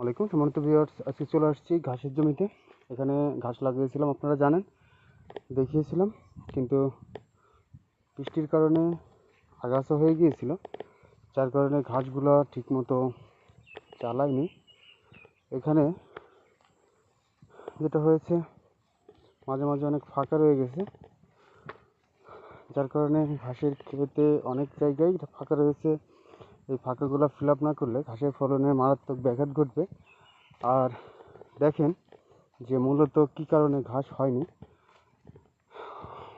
ওয়ালাইকুম সম্মানিত ভিউয়ার্স, আজকে চলে আসছি ঘাসের জমিতে। এখানে ঘাস লাগিয়েছিলাম, আপনারা জানেন, দেখিয়েছিলাম, কিন্তু বৃষ্টির কারণে আগাছা হয়ে গিয়েছিল, যার কারণে ঘাসগুলো ঠিকমতো চালায়নি। এখানে যেটা হয়েছে, মাঝে মাঝে অনেক ফাঁকা রয়ে গেছে, যার কারণে ঘাসের ক্ষেতে অনেক জায়গায় ফাঁকা রয়েছে। এই ফাঁকাগুলো ফিল আপ না করলে ঘাসের ফলনে মারাত্মক ব্যাঘাত ঘটবে। আর দেখেন যে মূলত কী কারণে ঘাস হয়নি।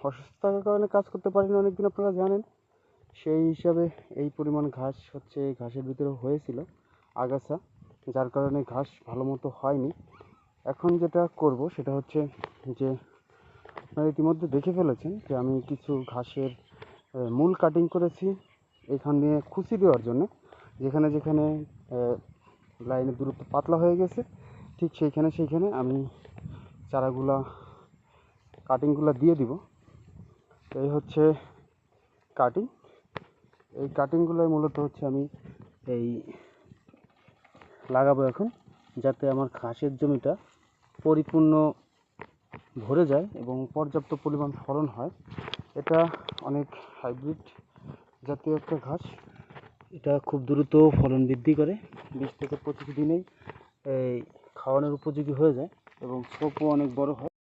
অসুস্থ থাকার কারণে কাজ করতে পারিনি অনেকদিন, আপনারা জানেন। সেই হিসাবে এই পরিমাণ ঘাস হচ্ছে, ঘাসের ভিতরে হয়েছিল আগাছা, যার কারণে ঘাস ভালো মতো হয়নি। এখন যেটা করব সেটা হচ্ছে যে, আপনারা ইতিমধ্যে দেখে ফেলেছেন যে আমি কিছু ঘাসের মূল কাটিং করেছি এখান দিয়ে খুশি দেওয়ার জন্য। যেখানে যেখানে লাইনের দূরত্ব পাতলা হয়ে গেছে, ঠিক সেইখানে আমি চারাগুলা কাটিংগুলো দিয়ে দিব। এই হচ্ছে কাটিং। এই কাটিংগুলোই মূলত হচ্ছে আমি এই লাগাবো এখন, যাতে আমার ঘাসের জমিটা পরিপূর্ণ ভরে যায় এবং পর্যাপ্ত পরিমাণ ফলন হয়। এটা অনেক হাইব্রিড জাতীয় একটা ঘাস। এটা খুব দ্রুত ফলন বৃদ্ধি করে, 20 থেকে 25 দিনেই এই খাওয়ানোর উপযোগী হয়ে যায় এবং ছোপও অনেক বড় হয়।